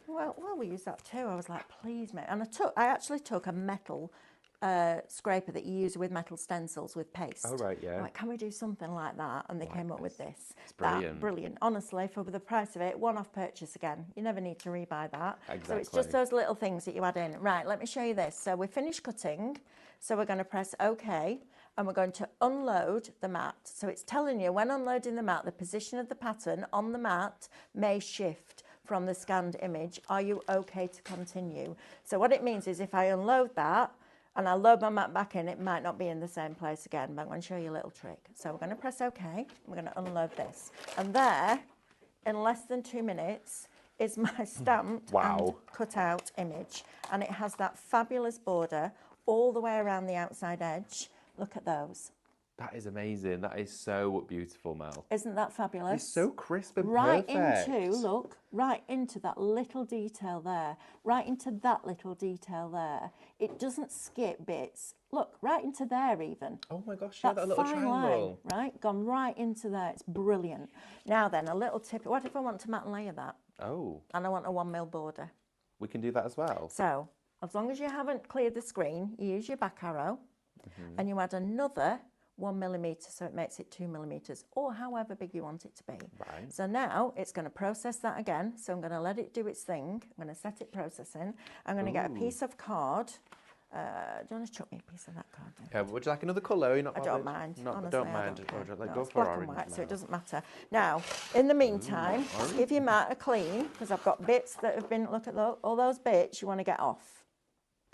Well, we use that too. I was like, please, mate. And I actually took a metal scraper that you use with metal stencils with paste. Oh, right, yeah. Like, can we do something like that? And they came up with this. It's brilliant. Brilliant. Honestly, for the price of it, one-off purchase again. You never need to rebuy that. Exactly. So it's just those little things that you add in. Right, let me show you this. So we finished cutting. So we're going to press OK. And we're going to unload the mat. So it's telling you when unloading the mat, the position of the pattern on the mat may shift from the scanned image. Are you okay to continue? So what it means is if I unload that and I load my mat back in, it might not be in the same place again, but I'm going to show you a little trick. So we're going to press OK. We're going to unload this. And there, in less than 2 minutes, is my stamped and cut out image. And it has that fabulous border all the way around the outside edge. Look at those. That is amazing. That is so beautiful, Mel. Isn't that fabulous? It's so crisp and right perfect. Right into that little detail there. Right into that little detail there. It doesn't skip bits. Look, right into there even. Oh my gosh, yeah, that little fine triangle. Line, right? Gone right into there. It's brilliant. Now then, a little tip. What if I want to mat and layer that? Oh. And I want a 1mm border. We can do that as well. So, as long as you haven't cleared the screen, you use your back arrow and you add another 1mm, so it makes it 2mm, or however big you want it to be. Right. So now it's going to process that again. So I'm going to let it do its thing. I'm going to set it processing. I'm going to get a piece of card. Do you want to chuck me a piece of that card? Yeah, would you like another colour? You're not I don't mind. Honestly, don't mind. Go it's for black orange. and white, so it doesn't matter. Now, in the meantime, just give your mat a clean, because I've got bits that have been, look at all those bits you want to get off.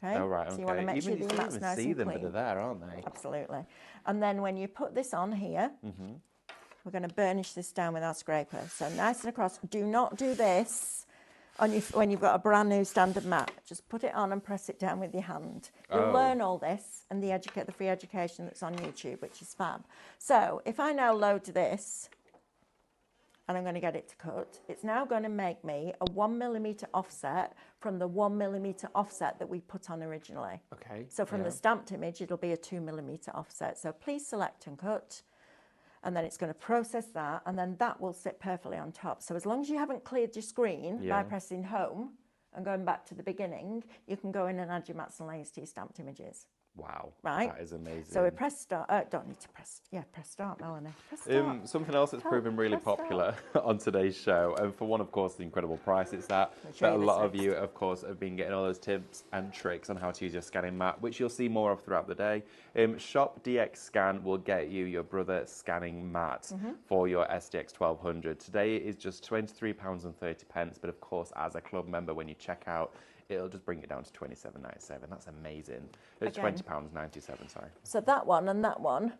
Okay? Oh, right, so okay. you want to make sure you the mat's nice see and them, clean. but they're there, aren't they? Absolutely. And then when you put this on here, we're going to burnish this down with our scraper. So nice and across. Do not do this on when you've got a brand new standard mat. Just put it on and press it down with your hand. You'll learn all this and the free education that's on YouTube, which is fab. So if I now load this, and I'm going to get it to cut, it's now going to make me a 1mm offset from the 1mm offset that we put on originally. Okay. So from the stamped image, it'll be a 2mm offset. So please select and cut, and then it's going to process that, and then that will sit perfectly on top. So as long as you haven't cleared your screen by pressing home and going back to the beginning, you can go in and add your mats and layers to your stamped images. Wow. Right. That is amazing. So we press start. Don't need to press. Yeah, press start, Melanie. Press start. Something else that's proven really popular on today's show, and for one, of course, the incredible price, it's that a lot of you, of course, have been getting all those tips and tricks on how to use your scanning mat, which you'll see more of throughout the day. Shop DX Scan will get you your Brother scanning mat for your SDX 1200. Today it is just £23.30, but of course, as a club member, when you check out, it'll just bring it down to £27.97. That's amazing. It's £20.97, sorry. So that one and that one,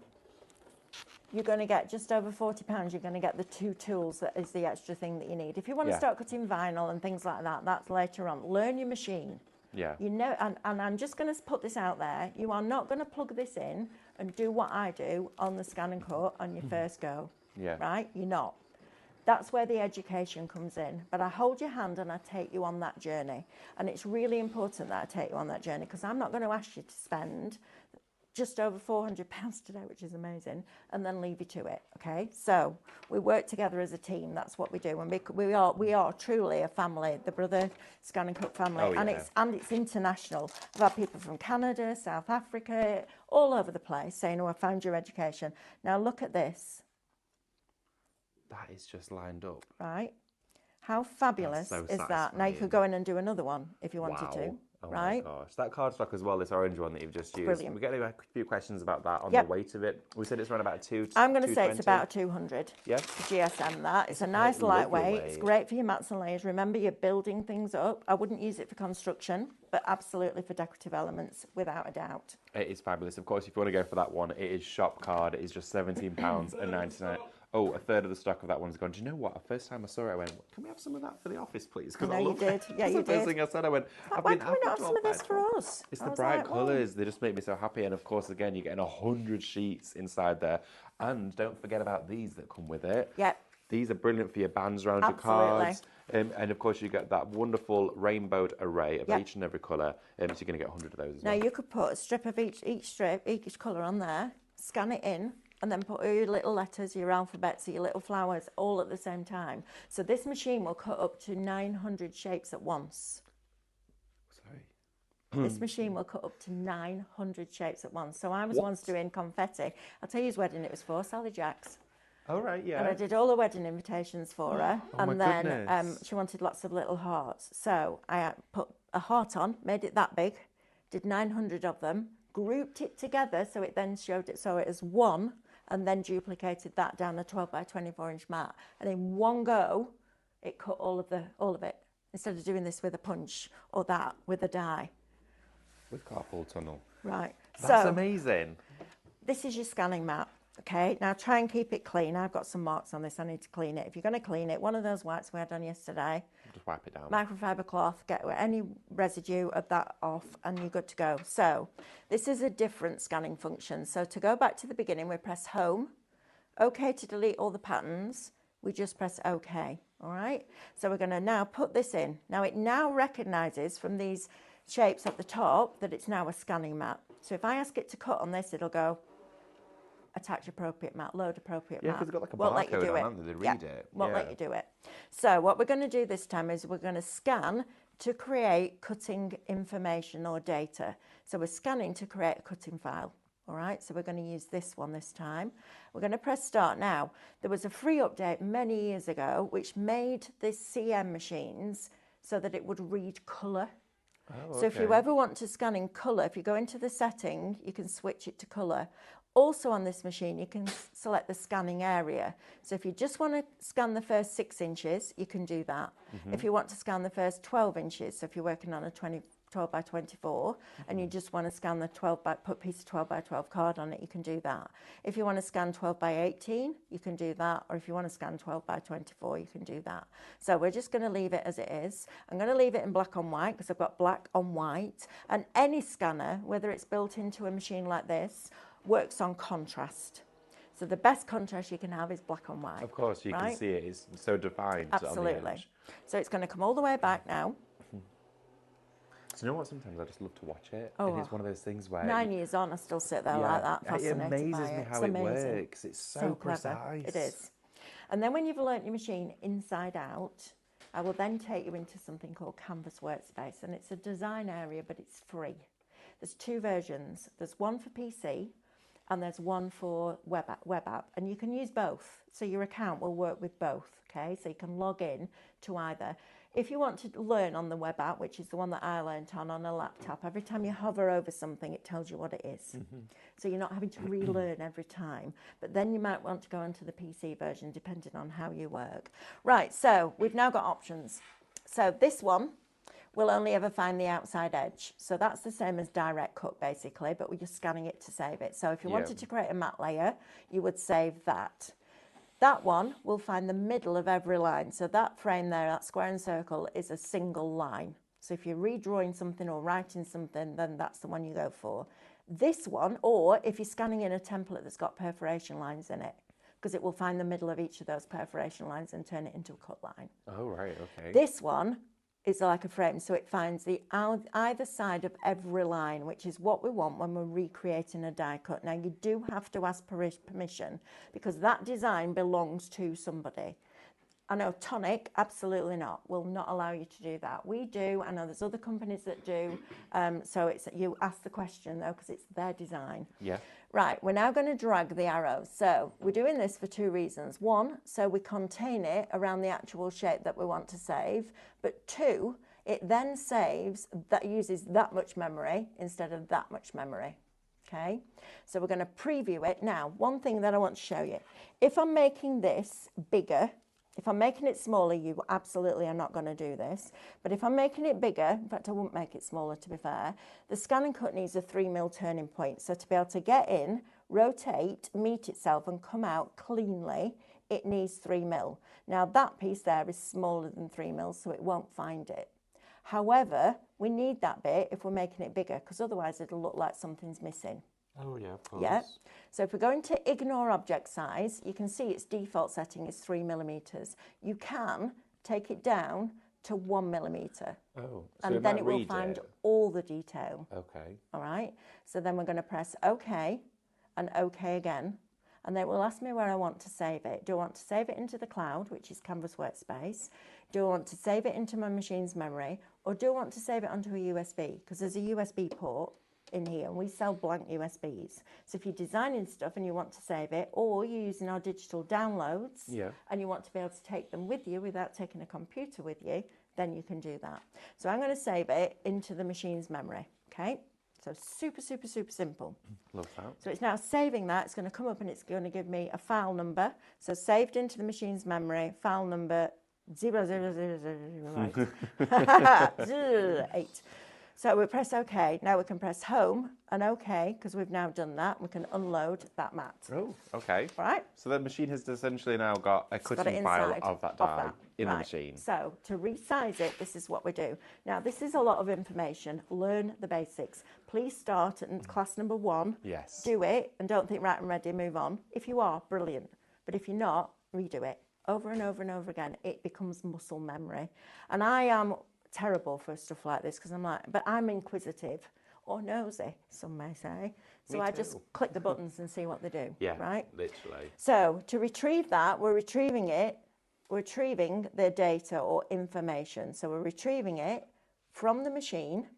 you're going to get just over £40. You're going to get the 2 tools. That is the extra thing that you need. If you want to start cutting vinyl and things like that, that's later on. Learn your machine. Yeah. You know, and I'm just going to put this out there. You are not going to plug this in and do what I do on the ScanNCut on your first go. Yeah. Right? You're not. That's where the education comes in. But I hold your hand and I take you on that journey. And it's really important that I take you on that journey, because I'm not going to ask you to spend just over £400 today, which is amazing, and then leave you to it. Okay, so we work together as a team. That's what we do, and we are truly a family, the Brother ScanNCut family, Oh, and yeah. it's international. I've had people from Canada, South Africa, all over the place saying, "Oh, I found your education." Now look at this. That is just lined up. Right? How fabulous so is that? Now you could satisfying. go in and do another one if you wanted to. Oh Right? my gosh. That cardstock as well, this orange one that you've just used. Brilliant. We're getting a few questions about that on Yep. the weight of it. We said it's around about I'm going to say 220. it's about 200 Yeah. GSM. That it's a nice quite lovely lightweight. It's weight. great for your mats and layers. Remember, you're building things up. I wouldn't use it for construction, but absolutely for decorative elements, without a doubt. It is fabulous. Of course, if you want to go for that one, it is shop card. It is just £17.99. Oh, a third of the stock of that one's gone. Do you know what? The first time I saw it, I went, "Can we have some of that for the office, please?" Because I know you did. Yeah, you the first did. thing I said. I went, Why can't we not have some of this for us? It's I the was bright like, well, colours. They just make me so happy. And of course, again, you're getting 100 sheets inside there. And don't forget about these that come with it. Yep. These are brilliant for your bands around Absolutely. your cards. And of course, you get that wonderful rainbowed array of Yep. each and every colour. So you're going to get 100 of those as Now well. you could put a strip of each colour on there, scan it in, and then put all your little letters, your alphabets, your little flowers, all at the same time. So this machine will cut up to 900 shapes at once. Sorry. This machine will cut up to 900 shapes at once. So I was once doing confetti. I'll tell you whose wedding it was for, Sally Jack's. Oh, right, yeah. And I did all the wedding invitations for her. Oh, my and then goodness. she wanted lots of little hearts. So I put a heart on, made it that big, did 900 of them, grouped it together so it then showed it so it as one, and then duplicated that down a 12 by 24 inch mat. And in one go, it cut all of it, instead of doing this with a punch or that with a die. With carpal tunnel. Right. That's so amazing. this is your scanning mat. Okay, now try and keep it clean. I've got some marks on this. I need to clean it. If you're going to clean it, one of those wipes we had on yesterday, Just wipe it down. microfiber cloth, get any residue of that off, and you're good to go. So this is a different scanning function. So to go back to the beginning, we press home. OK to delete all the patterns. We just press OK. All right. So we're going to now put this in. Now it now recognises from these shapes at the top that it's now a scanning mat. So if I ask it to cut on this, it'll go attach appropriate mat, load appropriate Yeah, mat. because they've got like a Won't let you barcode do on, it. haven't they? They Yeah, read it. won't let you do it. So what we're going to do this time is we're going to scan to create cutting information or data. So we're scanning to create a cutting file. All right, so we're going to use this one this time. We're going to press start now. There was a free update many years ago which made the CM machines so that it would read colour. Oh, So if you okay. ever want to scan in colour, if you go into the setting, you can switch it to colour. Also on this machine, you can select the scanning area. So if you just want to scan the first 6 inches, you can do that. If you want to scan the first 12 inches, so if you're working on a 12 by 24 and you just want to scan the put a piece of 12 by 12 card on it, you can do that. If you want to scan 12 by 18, you can do that. Or if you want to scan 12 by 24, you can do that. So we're just going to leave it as it is. I'm going to leave it in black on white because I've got black on white. And any scanner, whether it's built into a machine like this, works on contrast. So the best contrast you can have is black on white. Of course, you can right? see it. It's so defined on the Absolutely. edge. So it's going to come all the way back now. So you know what? Sometimes I just love to watch it. Oh, And it's one of those things where 9 years on, I still sit there like that, it fascinated amazes by me it. how It's it amazing. works. It's so Clever. precise. It is. And then when you've learnt your machine inside out, I will then take you into something called Canvas Workspace, and it's a design area, but it's free. There's 2 versions. There's one for PC, and there's one for web app, and you can use both. So your account will work with both, okay? So you can log in to either. If you want to learn on the web app, which is the one that I learnt on a laptop, every time you hover over something, it tells you what it is. So you're not having to relearn every time. But then you might want to go onto the PC version, depending on how you work. Right, so we've now got options. So this one will only ever find the outside edge. So that's the same as direct cut, basically, but we're just scanning it to save it. So if you wanted to create a mat layer, you would save that. That one will find the middle of every line. So that frame there, that square and circle, is a single line. So if you're redrawing something or writing something, then that's the one you go for. This one, or if you're scanning in a template that's got perforation lines in it, because it will find the middle of each of those perforation lines and turn it into a cut line. Oh, right, okay. This one is like a frame, so it finds the either side of every line, which is what we want when we're recreating a die cut. Now, you do have to ask permission because that design belongs to somebody. I know Tonic, absolutely not, will not allow you to do that. We do, I know there's other companies that do, so it's you ask the question though because it's their design. Yeah. Right, we're now going to drag the arrow. So we're doing this for two reasons. One, so we contain it around the actual shape that we want to save. But two, it then saves, that uses that much memory instead of that much memory. Okay, so we're going to preview it. Now, one thing that I want to show you. If I'm making this bigger, if I'm making it smaller, you absolutely are not going to do this. But if I'm making it bigger, in fact, I wouldn't make it smaller to be fair, the ScanNCut needs a 3mm turning point. So to be able to get in, rotate, meet itself and come out cleanly, it needs 3mm. Now that piece there is smaller than 3mm, so it won't find it. However, we need that bit if we're making it bigger, because otherwise it'll look like something's missing. Oh, yeah, of course. Yeah. So if we're going to ignore object size, you can see its default setting is 3mm. You can take it down to 1mm. Oh, so and then it will find all the detail. Okay. All right. So then we're going to press OK and OK again. And then it will ask me where I want to save it. Do I want to save it into the cloud, which is Canvas Workspace? Do I want to save it into my machine's memory? Or do I want to save it onto a USB? Because there's a USB port in here and we sell blank USBs. So if you're designing stuff and you want to save it, or you're using our digital downloads and you want to be able to take them with you without taking a computer with you, then you can do that. So I'm going to save it into the machine's memory. Okay, so super, super, super simple. Love that. So it's now saving that. It's going to come up and it's going to give me a file number. So saved into the machine's memory, file number 00008. So we press OK. Now we can press Home and OK, because we've now done that. We can unload that mat. Oh, okay. Right. So the machine has essentially now got a cutting file of that die in the machine. So to resize it, this is what we do. Now, this is a lot of information. Learn the basics. Please start at class number 1. Yes. Do it and don't think, right, I'm ready, move on. If you are, brilliant. But if you're not, redo it. Over and over and over again. It becomes muscle memory. And I am terrible for stuff like this because I'm like, but I'm inquisitive or nosy, some may say. So I just click the buttons and see what they do. Yeah, right? Literally. So to retrieve that, we're retrieving the data or information. So we're retrieving it from the machine,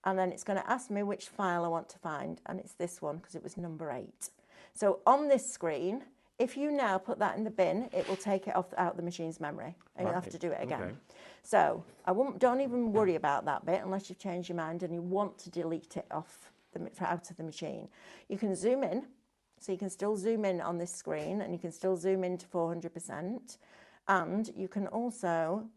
and then it's going to ask me which file I want to find, and it's this one because it was number 8. So on this screen, if you now put that in the bin, it will take it out the machine's memory, and you'll have to do it again. Okay. So don't even worry about that bit unless you've changed your mind and you want to delete it out of the machine. You can zoom in, so you can still zoom in on this screen, and you can still zoom in to 400%, and you can also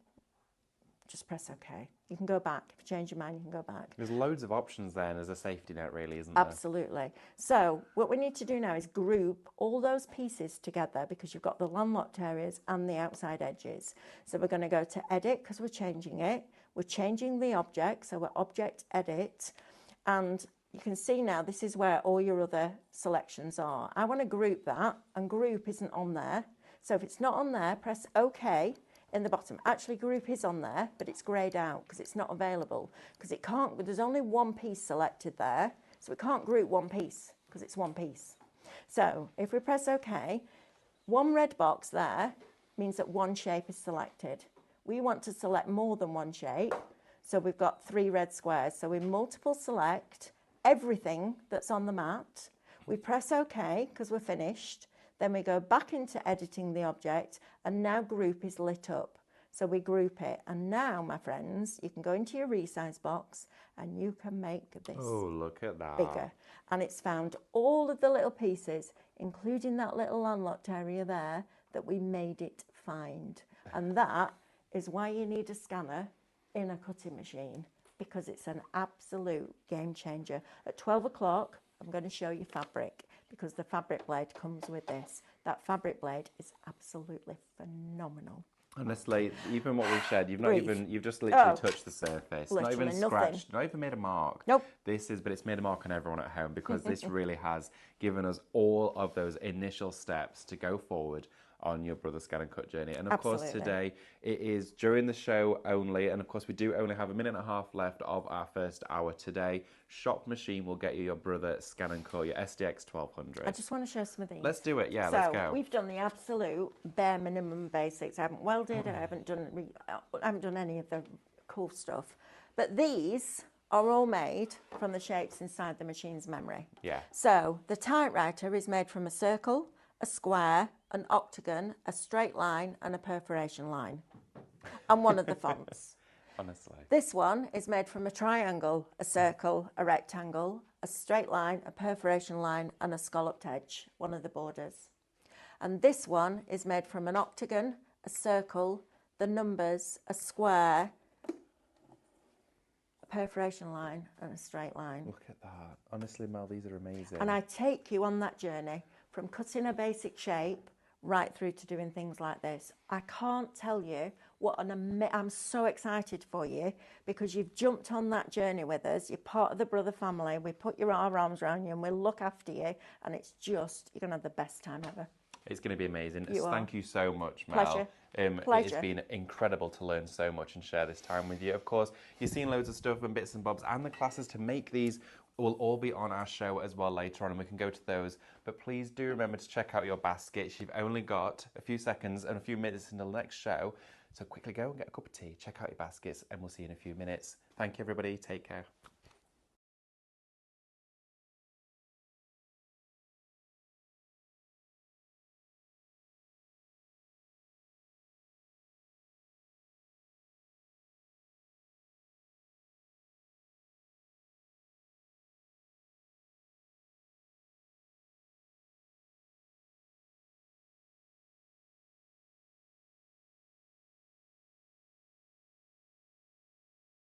just press OK. You can go back. If you change your mind, you can go back. There's loads of options there, and there's a safety net, really, isn't there? Absolutely. So what we need to do now is group all those pieces together because you've got the landlocked areas and the outside edges. So we're going to go to Edit because we're changing it. We're changing the object, so we're Object Edit. And you can see now this is where all your other selections are. I want to group that, and Group isn't on there. So if it's not on there, press OK. In the bottom. Actually, Group is on there, but it's greyed out because it's not available. Because it can't, there's only one piece selected there, so it can't group one piece because it's one piece. So if we press OK, one red box there means that one shape is selected. We want to select more than one shape, so we've got 3 red squares. So we multiple select everything that's on the mat. We press OK because we're finished. Then we go back into editing the object, and now Group is lit up. So we group it. And now, my friends, you can go into your resize box and you can make this look at that. bigger. And it's found all of the little pieces, including that little landlocked area there, that we made it find. And that is why you need a scanner in a cutting machine, because it's an absolute game changer. At 12 o'clock, I'm going to show you fabric, because the fabric blade comes with this. That fabric blade is absolutely phenomenal. Honestly, even what we've shared, you've just literally touched the surface. Not even scratched, not even made a mark. Nope. But it's made a mark on everyone at home, because this really has given us all of those initial steps to go forward on your Brother ScanNCut journey. And of course, Absolutely. today it is during the show only. And of course, we do only have a minute and a half left of our first hour today. Shop Machine will get you your Brother ScanNCut, your SDX 1200. I just want to show some of these. Let's do it. Yeah, So let's go. we've done the absolute bare minimum basics. I haven't welded. I haven't done any of the cool stuff. But these are all made from the shapes inside the machine's memory. Yeah. So the typewriter is made from a circle, a square, an octagon, a straight line, and a perforation line, and one of the fonts. Honestly. This one is made from a triangle, a circle, a rectangle, a straight line, a perforation line, and a scalloped edge, one of the borders. And this one is made from an octagon, a circle, the numbers, a square, a perforation line, and a straight line. Look at that. Honestly, Mel, these are amazing. And I take you on that journey from cutting a basic shape right through to doing things like this. I can't tell you what I'm so excited for you because you've jumped on that journey with us. You're part of the Brother family. We put our arms around you and we'll look after you. And it's just, you're going to have the best time ever. It's going to be amazing. You are. Thank you so much, Mel. Pleasure. It Pleasure. has been incredible to learn so much and share this time with you. Of course, you've seen loads of stuff and bits and bobs, and the classes to make these will all be on our show as well later on, and we can go to those. But please do remember to check out your baskets. You've only got a few seconds and a few minutes until the next show. So quickly go and get a cup of tea, check out your baskets, and we'll see you in a few minutes. Thank you, everybody. Take care.